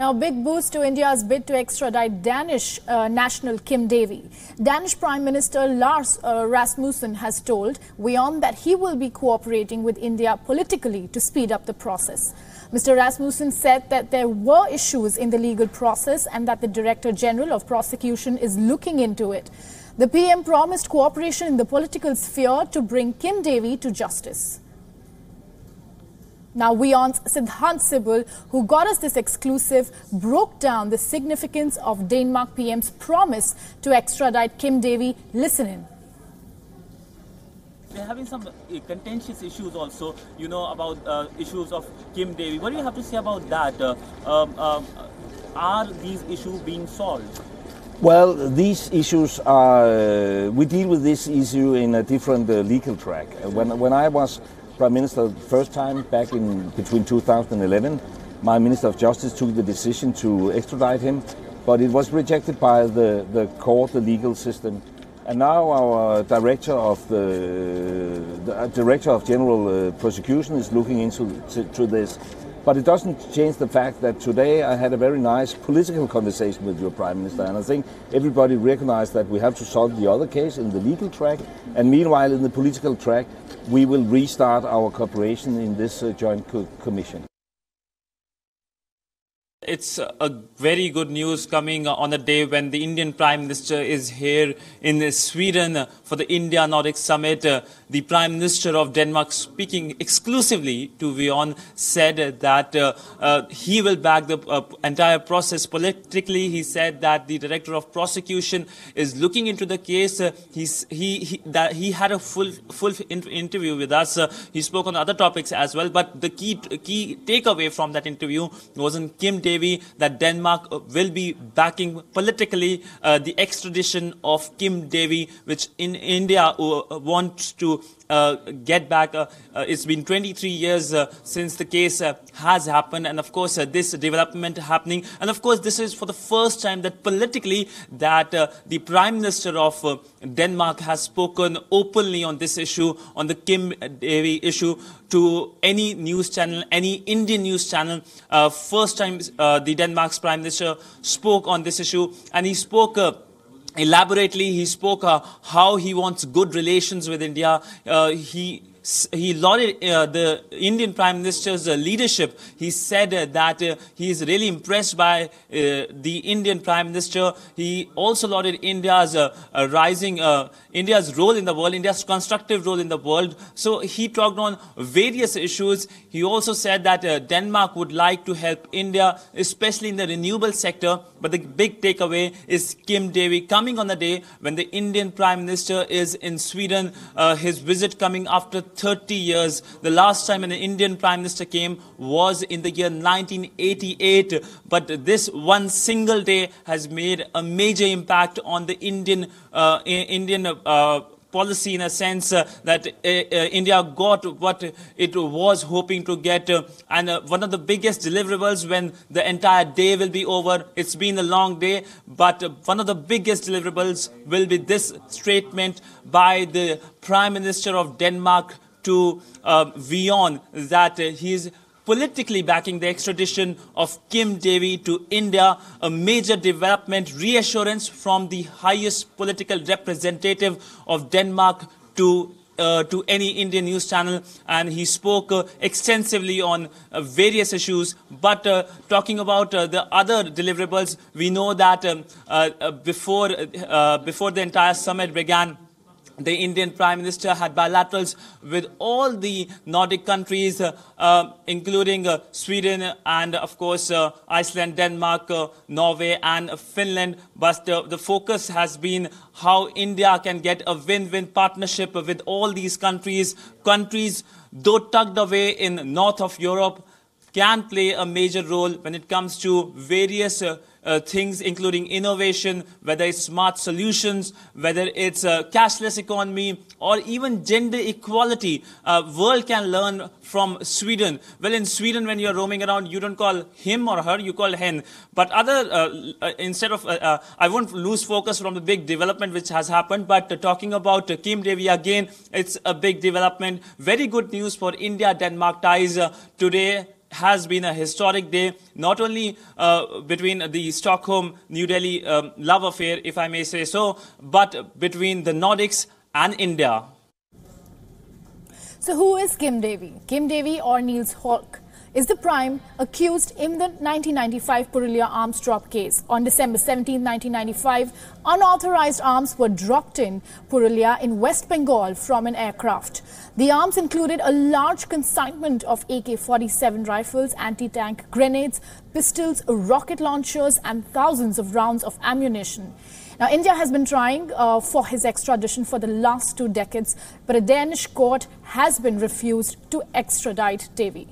Now, big boost to India's bid to extradite Danish national Kim Devi. Danish Prime Minister Lars Rasmussen has told WION that he will be cooperating with India politically to speed up the process. Mr. Rasmussen said that there were issues in the legal process and that the Director General of Prosecution is looking into it. The PM promised cooperation in the political sphere to bring Kim Devi to justice. Now, WION's Siddhant Sibul, who got us this exclusive, broke down the significance of Denmark PM's promise to extradite Kim Devi. Listen in. They're having some contentious issues also, about issues of Kim Devi. What do you have to say about that? Are these issues being solved? Well, these issues are, we deal with this issue in a different legal track. When I was Prime Minister the first time back in between 2011, my Minister of Justice took the decision to extradite him, but it was rejected by the court, the legal system. And now our Director of General Prosecution is looking into this. But it doesn't change the fact that today I had a very nice political conversation with your Prime Minister, and I think everybody recognized that we have to solve the other case in the legal track, and meanwhile in the political track we will restart our cooperation in this joint commission. It's a very good news coming on a day when the Indian Prime Minister is here in Sweden for the India-Nordic Summit. The Prime Minister of Denmark, speaking exclusively to WION, said that he will back the entire process politically. He said that the Director of Prosecution is looking into the case. He had a full interview with us. He spoke on other topics as well, but the key takeaway from that interview was on Kim Devi, that Denmark will be backing politically the extradition of Kim Devi, which in India wants to get back. It's been 23 years since the case has happened, and of course this development happening, and of course this is for the first time that politically that the Prime Minister of Denmark has spoken openly on this issue, on the Kim Devi issue, to any news channel, any Indian news channel. First time the Denmark's Prime Minister spoke on this issue, and he spoke elaborately. He spoke how he wants good relations with India. He lauded the Indian Prime Minister's leadership. He said that he is really impressed by the Indian Prime Minister. He also lauded India's India's role in the world, India's constructive role in the world. So he talked on various issues. He also said that Denmark would like to help India, especially in the renewable sector. But the big takeaway is Kim Devi coming on the day when the Indian Prime Minister is in Sweden. His visit coming after 30 years. The last time an Indian Prime Minister came was in the year 1988. But this one single day has made a major impact on the Indian policy, in a sense that India got what it was hoping to get. And one of the biggest deliverables when the entire day will be over, it's been a long day, but one of the biggest deliverables will be this statement by the Prime Minister of Denmark to WION that he is politically backing the extradition of Kim Devi to India, a major development, reassurance from the highest political representative of Denmark to any Indian news channel. And he spoke extensively on various issues. But talking about the other deliverables, we know that before the entire summit began, the Indian Prime Minister had bilaterals with all the Nordic countries, including Sweden and, of course, Iceland, Denmark, Norway and Finland. But the focus has been how India can get a win-win partnership with all these countries. Countries, though tucked away in north of Europe, can play a major role when it comes to various things, including innovation, whether it's smart solutions, whether it's a cashless economy, or even gender equality. World can learn from Sweden. Well, in Sweden, when you're roaming around, you don't call him or her, you call hen. But instead of, I won't lose focus from the big development which has happened, but talking about Kim Devi again, it's a big development. Very good news for India-Denmark ties. Today has been a historic day, not only between the Stockholm-New Delhi love affair, if I may say so, but between the Nordics and India. So who is Kim Devi? Kim Devi, or Niels Holck, is the prime accused in the 1995 Purulia arms drop case. On December 17, 1995, unauthorized arms were dropped in Purulia in West Bengal from an aircraft. The arms included a large consignment of AK-47 rifles, anti-tank grenades, pistols, rocket launchers and thousands of rounds of ammunition. Now, India has been trying for his extradition for the last 2 decades, but a Danish court has been refused to extradite Devi.